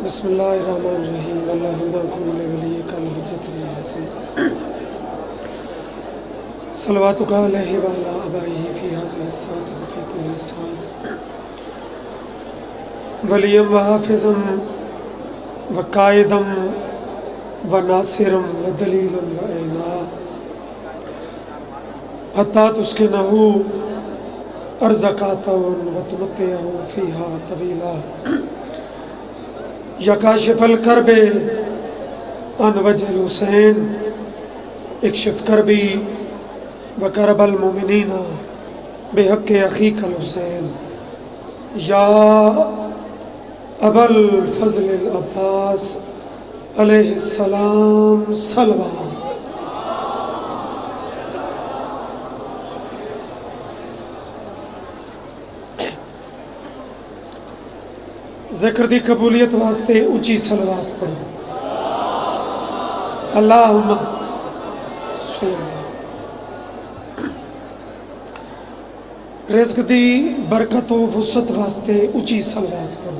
بسم اللہ الرحمن الرحیم اللہم کن لولیک الحجۃ الحسین صلواتک علیہ وعلی آبائہ فی ھذہ الساعۃ وفی کل ساعۃ ولیٰ وحافظا وقائدا وناصرا ودلیلا وعینا حتی تسکنہ ارضک وتمتعہ فیہا طویلا یا کاشف الکرب عن وجہ الحسین اکشف کربی وکرب المؤمنین بحق اخیک الحسین یا ابا الفضل العباس علیہ السلام صلوات. ذکر دی قبولیت واسطے اونچی صلوات پڑھو. اللہم صلی اللہ. رزق دی برکت و وسعت واسطے اونچی صلوات پڑھو.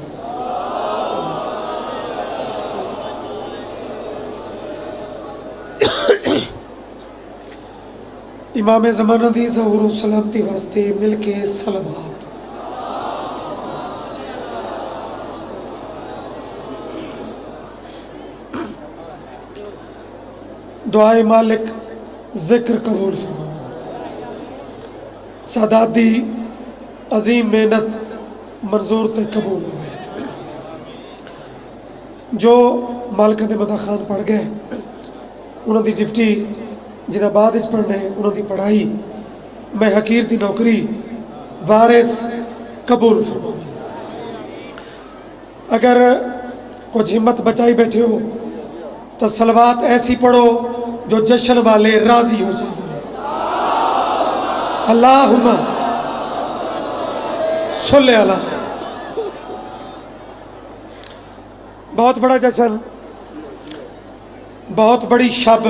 امام زمانہ دی ظہور و سلامتی واسطے مل کے صلوات. دعائے مالک ذکر قبول فرما. سادات دی عظیم محنت منظور تے قبول ہو گئے. جو مالکہ دے مدہ خان پڑھ گئے انہوں دی ڈیوٹی جنہ بعد اس پڑھنے انہوں دی پڑھائی میں حقیر دی نوکری وارث قبول فرما. اگر کچھ ہمت بچائی بیٹھے ہو تو صلوات ایسی پڑھو جو جشن والے راضی ہو جائیں. اللہم صلی اللہ. بہت بڑا جشن، بہت بڑی شب،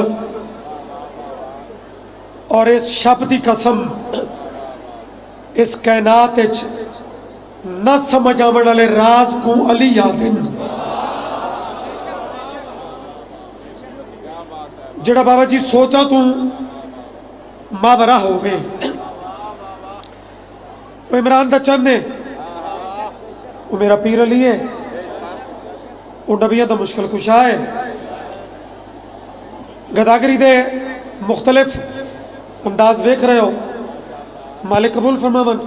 اور اس شب دی قسم اس کائنات نہ سمجھ آمن والے راز کو علی یادن جڑا بابا جی سوچا تو ماورا ہوئے. وہ عمران دا چند ہے، وہ میرا پیر علی ہے، وہ نبیہ دا مشکل کشا ہے. گداگری دے مختلف انداز ویکھ رہے ہو. مالک قبول فرماون.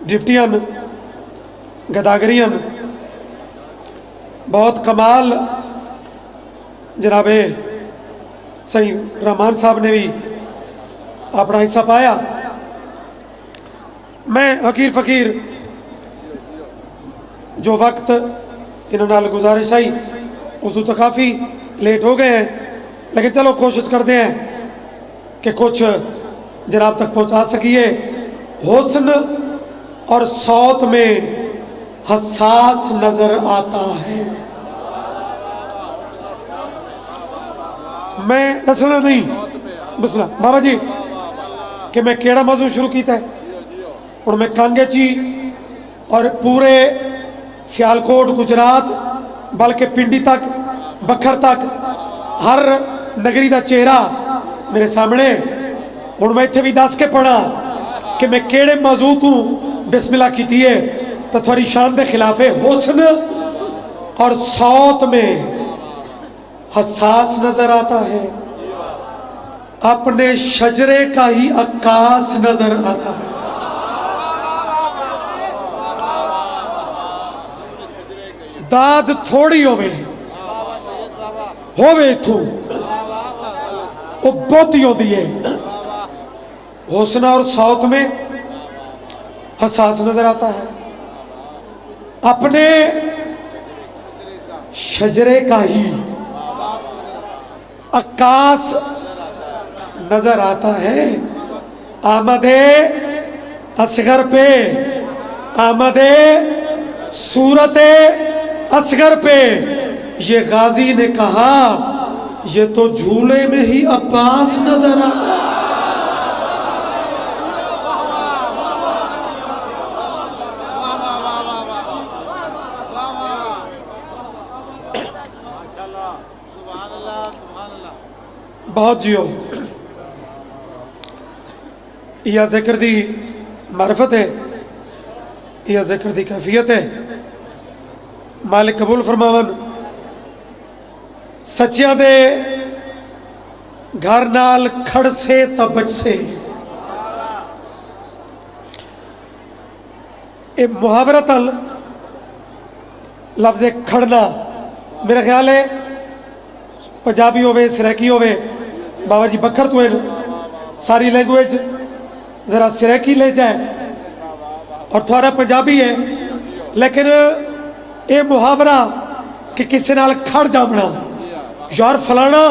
ڈفٹیاں گداگریاں بہت کمال. جناب صحیح رحمان صاحب نے بھی اپنا حصہ پایا. میں حقیر فقیر جو وقت انہوں نے گزارش آئی اس تو کافی لیٹ ہو گئے ہیں، لیکن چلو کوشش کرتے ہیں کہ کچھ جناب تک پہنچا سکیے. حسن اور صوت میں حساس نظر آتا ہے. میں دسنا نہیں بسلا بابا جی کہ میں کیڑا موضوع شروع کیتا ہے. اور میں کانگے چی اور پورے سیالکوٹ گجرات بلکہ پنڈی تک بکھر تک ہر نگری دا چہرہ میرے سامنے. اور میں اتھے بھی دس کے پڑھا کہ میں کیڑے موضوع تو بسم اللہ کیتی ہے تو تھوڑی شان دے خلاف ہے. حسن اور صوت میں حساس نظر آتا ہے، اپنے شجرے کا ہی عکاس نظر آتا ہے. داد تھوڑی ہوئے تھو وہ بہت ہی ہوتی ہے. حسن اور صوت میں حساس نظر آتا ہے، اپنے شجرے کا ہی عکاس نظر آتا ہے. آمد اصغر پہ، آمد صورت اصغر پہ یہ غازی نے کہا یہ تو جھولے میں ہی عباس نظر آتا ہے. بہت جیو یہ ذکر دی معرفت ہے یہ ذکر دی کیفیت ہے مالک قبول فرماون سچیاں دے گھر نال کھڑ سے تا بچ سے اے محاورت لفظ کھڑنا میرا خیال ہے پنجابی ہوئے سریکی ہوئے بابا جی بکر تو ہیں ساری لینگویج ذرا سریکی لے جائے اور تھوڑا پنجابی ہے لیکن اے محاورہ کہ کسی نال کھڑ جامنا یار فلانا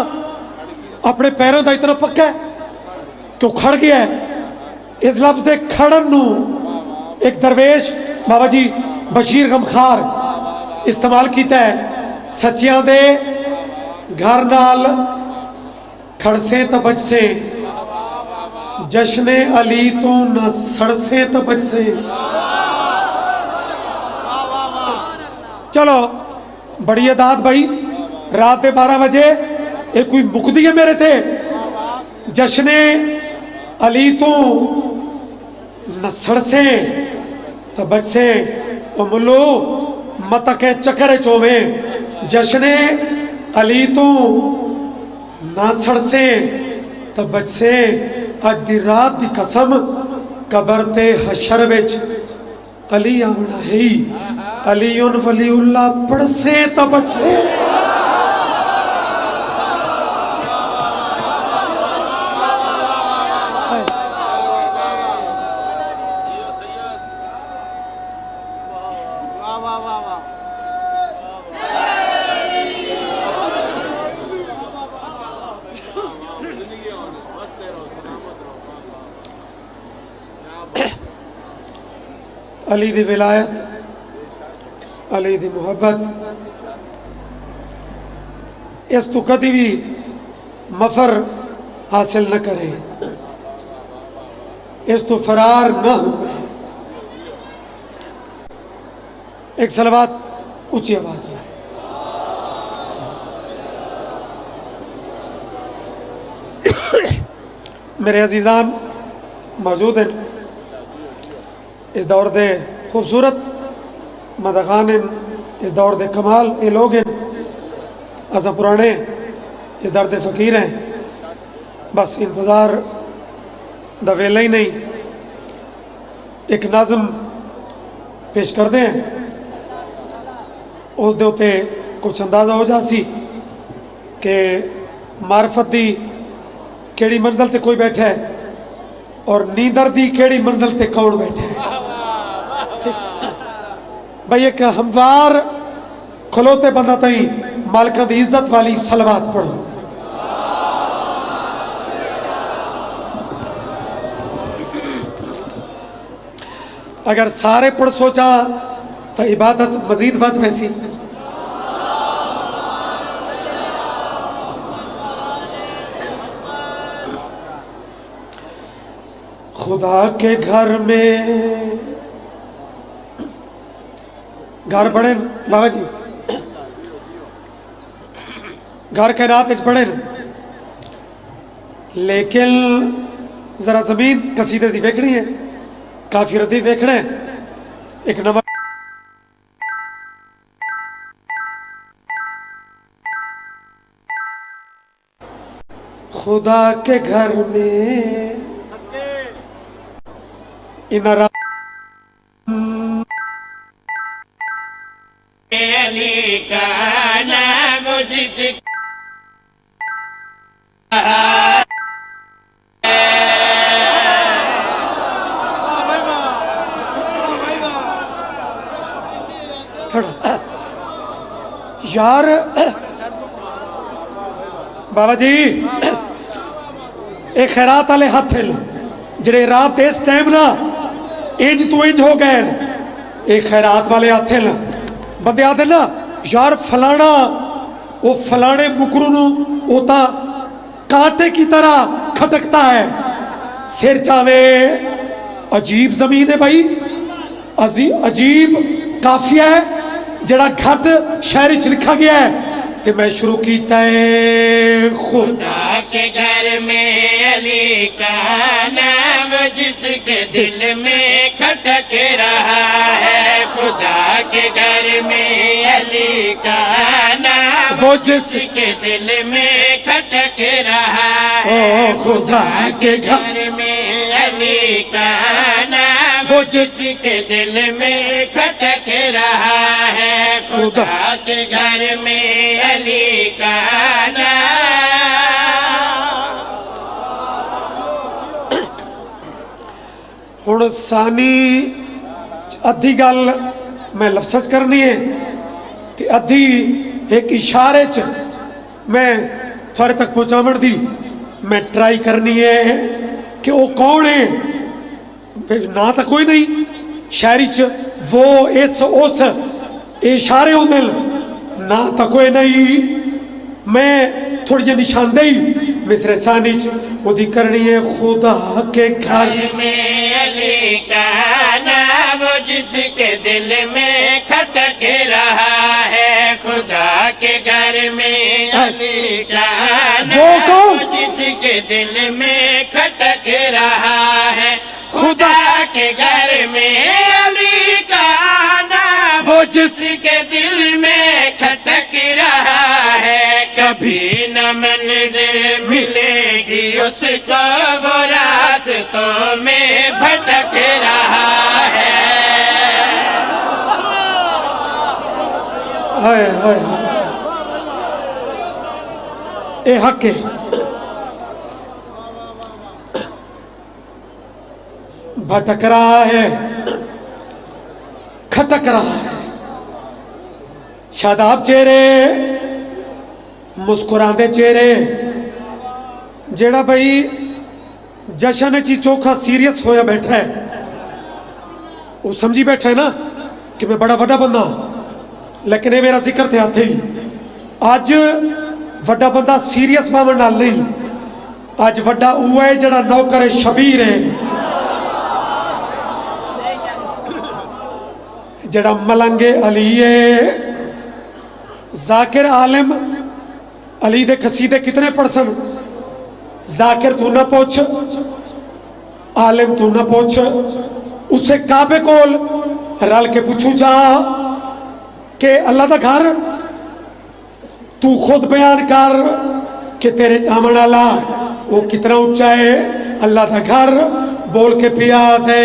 اپنے پیروں دا اتنا پکا ہے کہ وہ کھڑ گیا ہے اس لفظ کھڑن نو ایک درویش بابا جی بشیر غمخار استعمال کیتا ہے سچیاں دے گھر نال کھڑ سے تا بچ سے جشن علی تو نہ سڑ سے تا بچ سے چلو بڑی عداد بھائی رات دے 12 بجے ایک کوئی مقدی ہے میرے تھے جشن علی تو نہ سڑ سے تا بچ سے او ملو متکے چکرے چووے جشن علی تو نہ سڑ سے تا بچ سے اج دی رات دی قسم قبر تے حشر وچ علی آونا ہے علی ولی اللہ پڑھ سے تا بچ سے علی دی ولایت علی دی محبت اس تو کدی بھی مفر حاصل نہ کرے اس تو فرار نہ ہوئے ایک صلوات اونچی آواز میں میرے عزیزان موجود ہیں اس دور دے خوبصورت مدغان اس دور دے کمال یہ لوگ ہیں ایسا پرانے اس دور دے فقیر ہیں بس انتظار دا ویلا ہی نہیں ایک نظم پیش کر دیں اس دے ہوتے کچھ اندازہ ہو جاسی کہ معرفت دی کیڑی منزل تے کوئی بیٹھا ہے اور نیندر دی کیڑی منزل تے کون بیٹھا ہے بھئی ایک ہموار کھلوتے بندہ تھی مالکہ دی عزت والی صلوات پڑھو اگر سارے پڑھ سوچا تو عبادت مزید بات ویسی خدا کے گھر میں گھر بڑے بابا جی گھر کے رات بڑے لیکن ذرا زمین قصیدے دی ویکھنی ہے کافی ردی ویکھنا ہے ایک نمبر خدا کے گھر میں علی کا نام جس یار بابا جی ایک خیرات والے ہاتھ جڑے رات اس ٹائم نا انج تو انج ہو گئے ایک خیرات والے ہاتھ بندے آتے نا یار فلانا وہ فلانے مکرو نو ہوتا کانٹے کی طرح کھٹکتا ہے سر چاوے عجیب زمین ہے بھائی عجیب کافیہ ہے جڑا گھٹ شہری چ لکھا گیا ہے تے میں شروع کیتا ہے خود خدا کے گھر میں علی کا نام جس کے دل میں کھٹک رہا ہے خدا کے گھر میں علی کا نام وہ جس کے دل میں کھٹک رہا او ہے خدا کے گھر گھر میں علی کا نام وہ جس کے دل میں کھٹک رہا ہے خدا کے گھر میں علی کا نام ہن ثانی ادھی گل میں لفظ کرنی ہے تے ادھی ایک اشارے چ میں تھوڑے تک پہنچاون دی میں ٹرائی کرنی ہے کہ وہ کون ہے نہ تو کوئی نہیں شاعری چ وہ اس اشارے ہوندے نہ تو کوئی نہیں میں تھوڑی جی نشاندہی مصر ثانی چ وہ دی کرنی ہے خدا کے گھر میں علی کا نام جس کے دل میں کھٹک رہا ہے خدا کے گھر میں علی کا وہ نام کون؟ جس کے دل میں کھٹک رہا ہے خدا کے گھر میں علی کا نام وہ جس کے دل میں کھٹک رہا ہے کبھی نہ منزل ملے گی اس کو وہ راستوں میں بھٹک رہا ہے ہائے ہائے اے حق ہے بھٹک رہا ہے کھٹک رہا ہے شاداب چہرے مسکراندے چہرے جیڑا بھائی جشن چی چوکھا سیریس ہویا بیٹھا ہے وہ سمجھی بیٹھا ہے نا کہ میں بڑا وڈا بندہ لیکن یہ میرا ذکر تھے آتے ہی آج وڈا بندہ سیریس باون نال نہیں آج وڈا اوہ ہے جڑا نوکر شبیر ہے جڑا ملنگ علی ہے ذاکر عالم علی دے قصیدے کتنے پڑسن ذاکر تو نہ پوچھ عالم تو نہ پوچھ اسے کعبے کول رل کے پوچھو جا کہ اللہ دا گھر تو خود بیان کر کہ تیرے چامن والا وہ کتنا اونچا ہے اللہ دا گھر بول کے پیا دے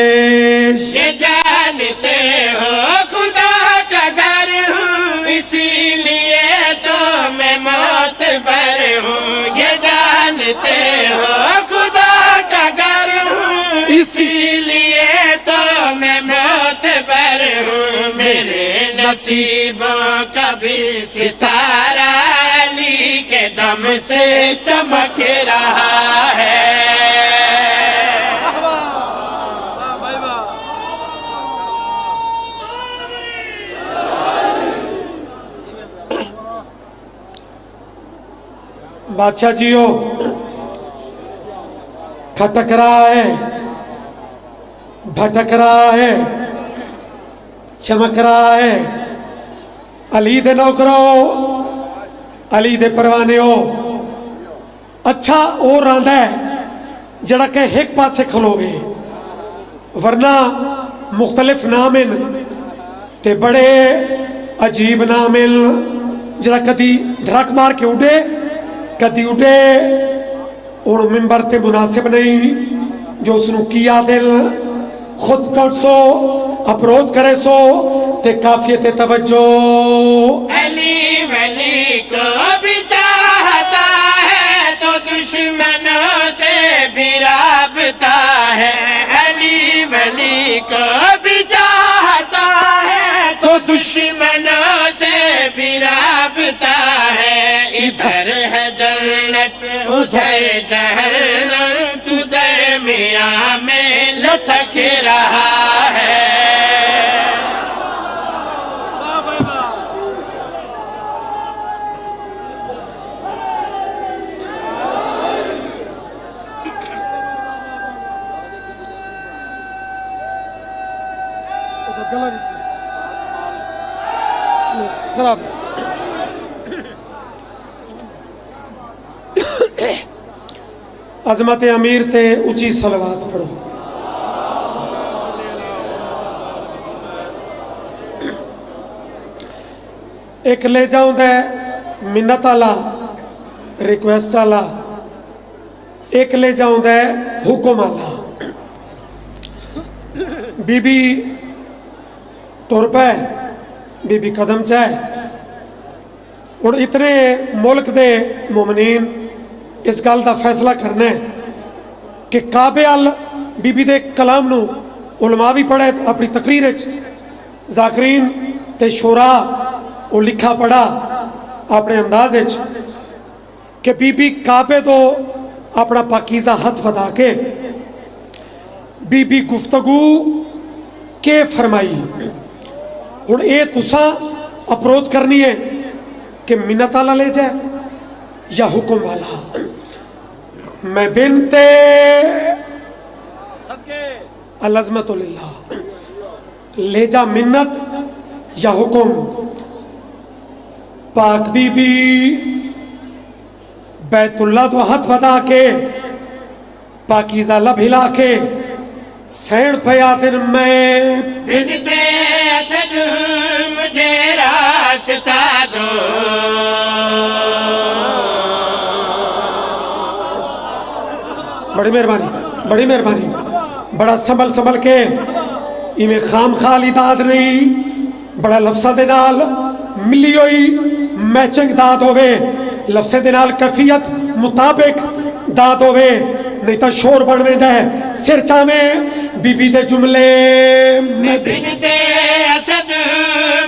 یہ جانتے ہو خدا کا گھر ہوں اسی لیے تو میں موت پر ہوں یہ جانتے ہو خدا کا گھر ہوں اسی لیے تو میں موت پر ہوں میرے نصیبوں کا بھی ستارہ علی کے دم سے چمک رہا ہے بادشاہ جیو کھٹک رہا ہے بھٹک رہا ہے چمک رہا ہے علی دے نوکرو علی دے پروانے ہو اچھا اور رہندا ہے جڑا کہ ایک پاسے کھلو گے ورنہ مختلف نامن تے بڑے عجیب نامن جڑا کدی دھڑک مار کے اڑے کدی اٹھے اور ممبر تے مناسب نہیں جو اس نے کیا دل خود پہنچ سو اپروچ کرے سو تے کافیت توجہ علی ولی کو بھی چاہتا ہے تو دشمنوں سے بھی رابطہ ہے علی ولی کو بھی چاہتا ہے تو دشمنوں سے بھی رابطہ ہے ادھر ہے جنت ادھر جہنم تو درمیان میں لٹک رہا ہے عظمت امیر تے اچھی صلوات پڑھو. ایک لے جاؤں دے منت آلا ریکویسٹ آلا, ایک لے جاؤں دے حکم آلا. بی بی تر پہ بی بی قدم چاہے اور اتنے ملک دے مومنین اس گل دا فیصلہ کرنا ہے کہ کعبے ال بی بی دے کلام نو علماء بھی پڑھے اپنی تقریر وچ, ذاکرین تے شورا وہ لکھا پڑھا اپنے انداز وچ کہ بی بی کعبے تو اپنا پاکیزہ ہاتھ ودا کے بی بی گفتگو کے فرمائی. ہن اے تساں اپروچ کرنی ہے کہ منت والا لے جائے یا حکم والا. میں بنت العظمت للہ لے جا منت یا حکم. پاک بی بی بیت اللہ تو ہاتھ ودا کے پاکیزہ لب ہلا کے سین پیا دن میں بنت اسد مجھے راستہ دو. بڑی مہربانی, بڑی مہربانی. بڑا سنبھل کے ایویں خام خالی داد نہیں, بڑا لفظہ دے نال ملی ہوئی میچنگ داد ہوئے, لفظے دے نال کیفیت مطابق داد ہوئے, نہیں تا شور بڑھویں دے سر چاہویں بی بی دے جملے. میں بنت اسد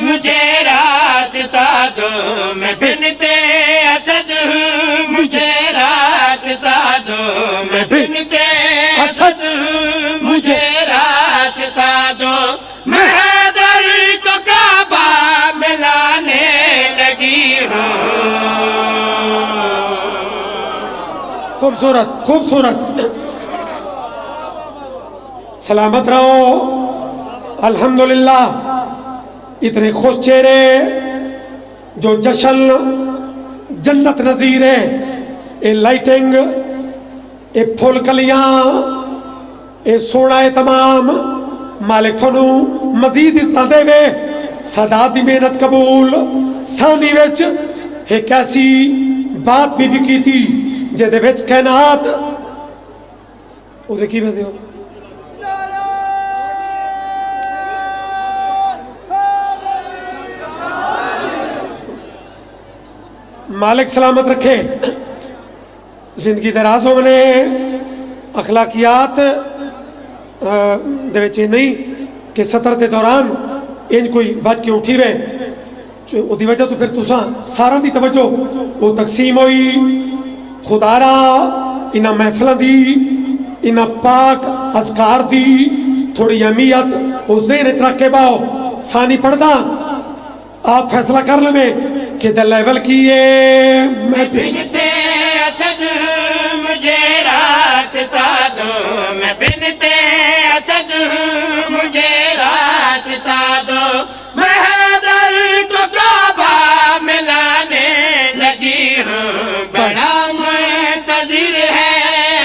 مجھے راستہ دو, میں بنت اسد مجھے راستہ دو, میں بنت اسد مجھے راستہ دو. میں حیدر کو کعبہ میں لانے لگی ہوں. خوبصورت خوبصورت. سلامت رہو. الحمدللہ اتنے خوش چہرے جو جشن جنت نظیر ہے. اے لائٹنگ, اے پھول کلیاں, اے سونا اے تمام. مالک تھونو مزید اس دے وے سادات دی محنت قبول. سانی وچ ایک ایسی بات بھی کی تھی جے دے وچ کائنات او دے کی وے ہو مالک سلامت رکھے. زندگی دراز ہو نے اخلاقیات دے وچ نہیں کہ سطر دے دوران انج کوئی بچ کے اٹھی وے او دی وجہ تو پھر تساں سارا دی توجہ وہ تقسیم ہوئی. خدا را انہاں محفلاں دی انہاں پاک اذکار دی تھوڑی اہمیت او ذہن وچ رکھ کے باؤ. ثانی پڑھدا آپ فیصلہ کر لیں کہ دا لیول کی ہے. میں بنت اسد مجھے راستہ دو, میں بنت اسد مجھے راستہ دو. میں حیدر کو کعبہ میں لانے لگی ہوں. بڑا منتظر ہے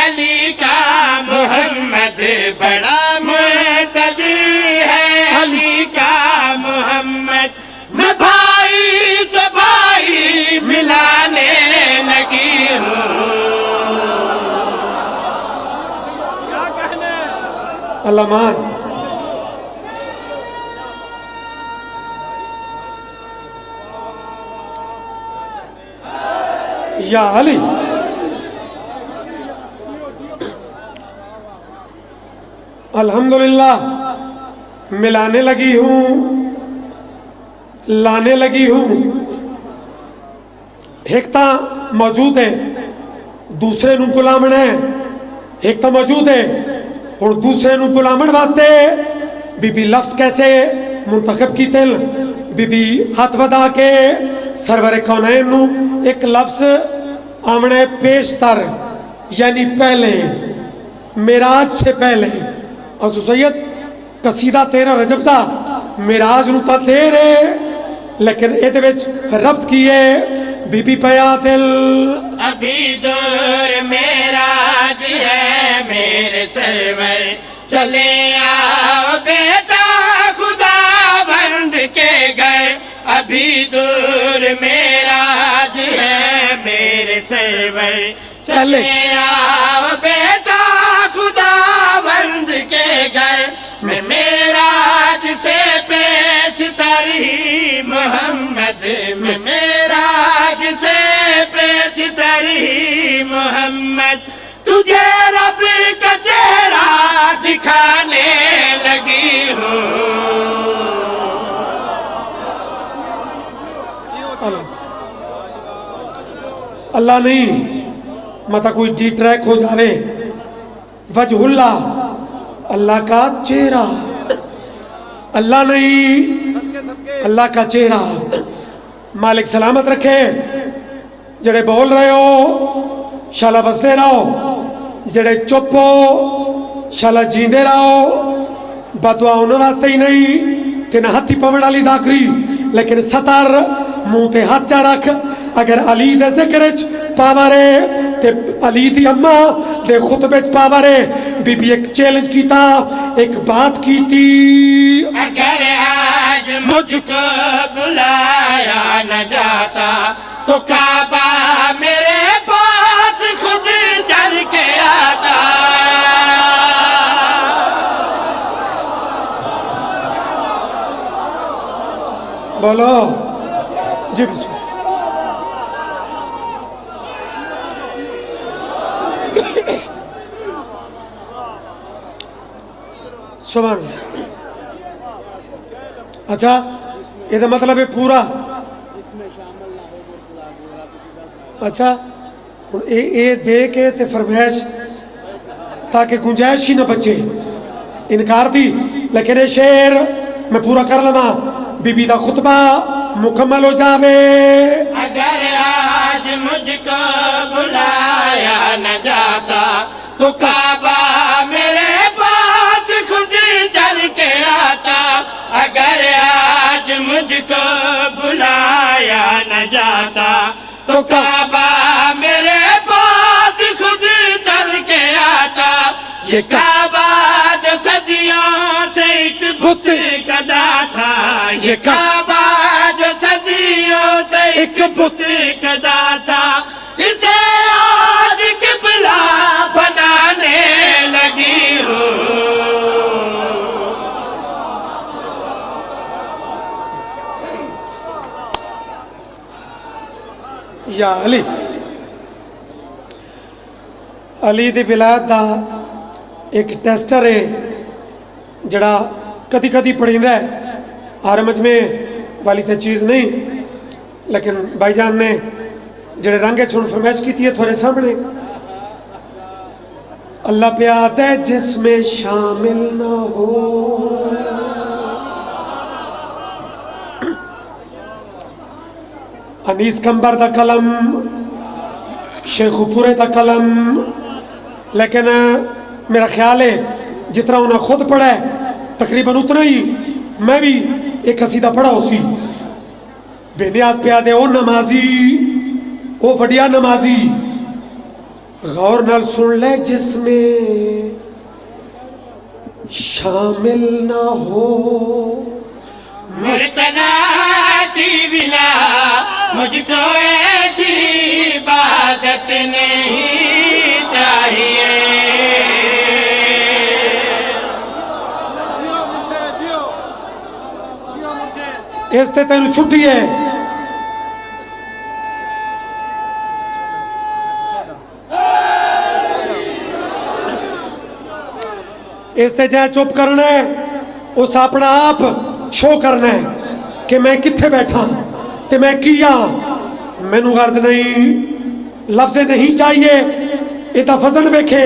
علی کا محمد, بڑا منتظر ہے علی کا محمد. میں بھائی سے بھائی ملانے لگی ہوں. اللہ مان. یا علی. الحمدللہ ملانے لگی ہوں, لانے لگی ہوں. ایک تا موجود ہے دوسرے نو بلامنا ہے, ایک تا موجود ہے اور دوسرے نو بلامن واسطے بی بی لفظ کیسے منتخب کی تل. بی بی ہاتھ ودا کے سرور کونین نو ایک لفظ آمنے پیشتر یعنی پہلے, معراج سے پہلے. اور سید قصیدہ تیرا رجب دا معراج نو تا تیرے لیکن ایدے وچ ربط کیے بی بی پیا دل ابھی دور معراج ہے میرے سرور چلے آؤ بیٹا خدا بند کے گھر ابھی دور معراج ہے میرے سرور چلے آؤ بیٹا خدا بند کے گھر میں معراج سے پیش تری محمد میں معراج سے پیش تری محمد تجھے رب کا چہرہ دکھانے لگی ہوں اللہ نہیں متا کوئی ڈی ٹریک ہو جاوے وجہ اللہ کا چہرہ اللہ نہیں اللہ کا چہرہ مالک سلامت رکھے جڑے بول رہے ہو شالا بستے رہو جڑے چپ ہو شالا جیندے رہو بدعا انہوں واسطے ہی نہیں تینا ہتھی پوڑ علی ذاکری لیکن ستر منہ تے ہاتھ چا رکھ اگر علی دے ذکرچ پاورے تے علی دی اماں دے خطبچ پاورے بی بی ایک چیلنج کیتا ایک بات کیتی اگر آج مجھ کو بلایا نہ جاتا تو کعبہ میرے پاس خود چل کے آتا بولو جی بسم اللہ سبحان اللہ اچھا یہ دا مطلب ہے پورا اچھا اے دے کے تے فرمائش تاکہ گنجائش ہی نہ بچے انکار دی لیکن یہ شعر میں پورا کر لما بی بی دا خطبہ مکمل ہو جاوے اگر آج مجھ کو بلایا نہ جاتا تو کعبہ میرے پاس خود چل کے آتا اگر آج مجھ کو بلایا نہ جاتا تو کعبہ میرے پاس خود چل کے آتا یہ کعبہ جو صدیوں سے ایک بت کدا تھا یہ کعبہ جو صدیوں سے ایک بت کدا تھا اسے آج قبلہ بنانے لگی ہوں یا علی علی دی ولایت دا ایک ٹیسٹر ہے جڑا کدی کدی پڑھیندا ہے حرمچ میں والی تے چیز نہیں لیکن بھائی جان نے جڑے رنگے چھوڑ فرمائش کی تھی تھوڑے سامنے اللہ پیاد ہے جس میں شامل نہ ہو انیس کمبر دا قلم شیخ پورے دا قلم لیکن میرا خیال ہے جتنا انہیں خود پڑھا ہے تقریباً اتنا ہی میں بھی ایک قصیدہ پڑھا اسی بے نیاز پیادے او نمازی او وڈیا نمازی غور نال سن لے جس میں شامل نہ ہو مرتضی کی بنا مجھ کو ایسی عبادت نہیں چاہیے اس تے تینوں چھٹی ہے اس تے جائے چپ کرنا ہے اس اپنا آپ شو کرنا ہے کہ میں کتھے بیٹھا تے میں کیا میں نو غرض نہیں لفظ نہیں چاہیے ایتا فضل بیکھے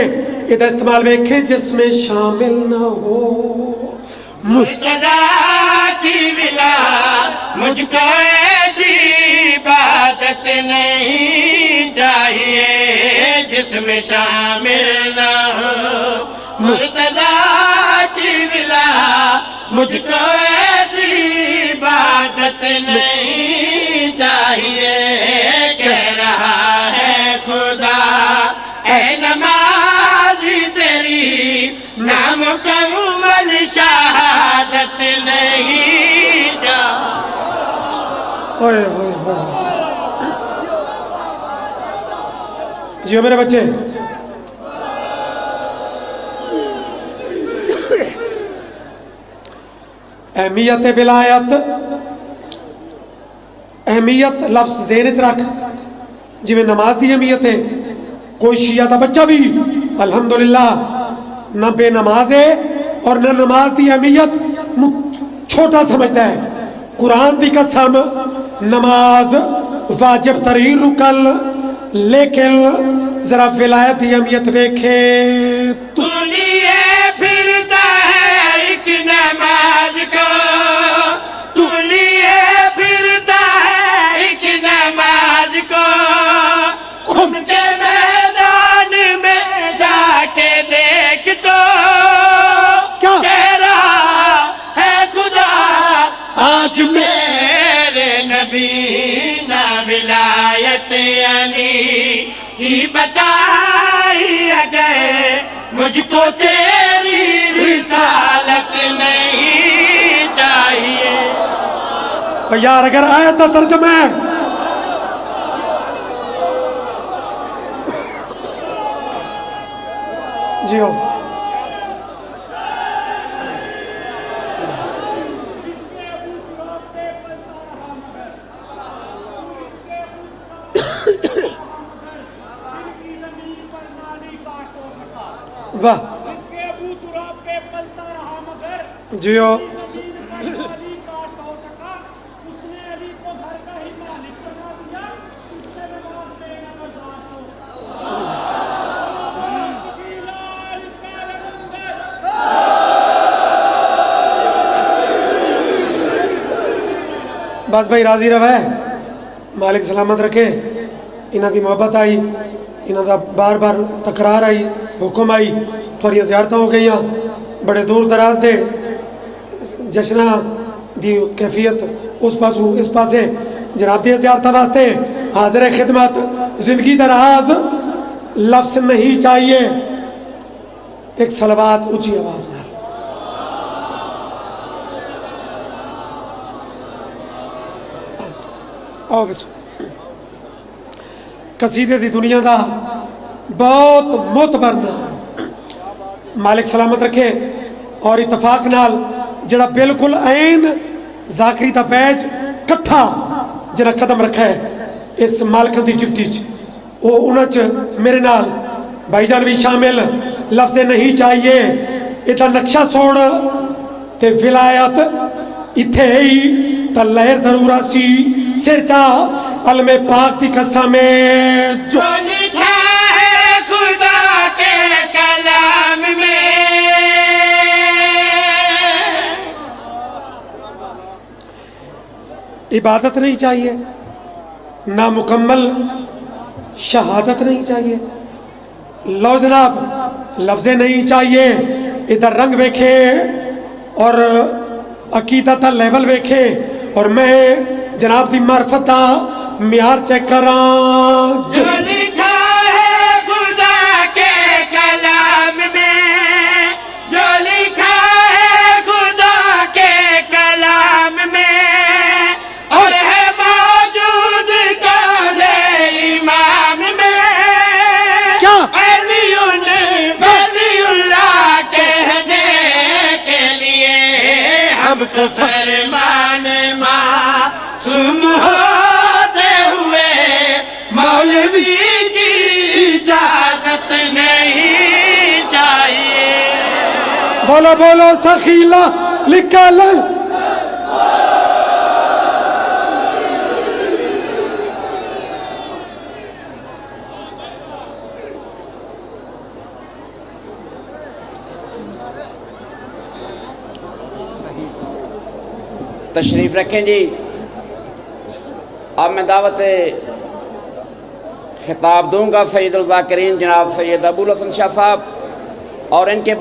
ایتا استعمال بیکھے جس میں شامل نہ ہو مرتضی کی بلا مجھ کو ایسی عبادت نہیں چاہیے جس میں شامل نہ ہو مرتضی کی بلا مجھ کو ایسی عبادت نہیں چاہیے مکمل شہادت نہیں جا اوئے ہوئے ہوئے جیو میرے بچے اہمیت ولایت اہمیت لفظ ذہن چ رکھ جی میں نماز دی اہمیت ہے کوئی شیعہ دا بچہ بھی الحمدللہ نہ بے نماز ہے اور نہ نماز دی اہمیت چھوٹا سمجھتا ہے قرآن دی قسم نماز واجب ترین رکن لیکن ذرا ولایت دی اہمیت ویکھے تو لیے پھرتا ہے ایک نماز کو تو لیے پھرتا ہے ایک نماز کو خون کے میدان میں جا کے دیکھ تو کیا کہہ رہا ہے خدا آج میرے نبی نہ ولایت علی کی بتائی گئے مجھ کو تیری رسالت نہیں چاہیے یار اگر آیت کا ترجمہ ہے جی ہو واہ جی ہو بس بھائی راضی رہے مالک سلامت رکھے انہاں دی محبت آئی انہاں دا بار بار تکرار آئی حکم آئی تھوڑی زیارتیں ہو گئی بڑے دور دراز دے جشنہ دی کیفیت اس پاسو اس پاسے جناب دی زیارتہ واسطے حاضر خدمت زندگی دراز لفظ نہیں چاہیے ایک صلوات اونچی آواز میں آؤ بس قصیدے دی دنیا دا بہت معتبر نام مالک سلامت رکھے اور اتفاق نال جڑا بالکل عین ذاکری دا پیج کٹھا جڑا قدم رکھا ہے اس مالکن دی گفٹی چ وہ انہاں چ میرے نال بھائی جان بھی شامل لفظ نہیں چاہیے ادھا نقشہ سوڑ تے ولایت اتھے ہی تا لہر ضرورہ سی سر چاہ علم پاک دی قسم جو لکھا ہے خدا کے کلام میں عبادت نہیں چاہیے نامکمل شہادت نہیں چاہیے لو جناب لفظ نہیں چاہیے ادھر رنگ ویکھے اور عقیدہ تا لیول ویکھے اور میں جناب دی معرفت دا معیار چیک کراں جو لکھا ہے خدا کے کلام میں جو لکھا ہے خدا کے کلام میں اور ہے موجود قول امام میں کیا ولی اللہ کہنے کے لیے ہم کو فرمان معصوم ہوتے ہوئے مولوی کی اجازت نہیں چاہیے بولو بولو سخیلہ لکھل تشریف رکھیں جی اب میں دعوت خطاب دوں گا سید الذاکرین جناب سید ابو الحسن شاہ صاحب اور ان کے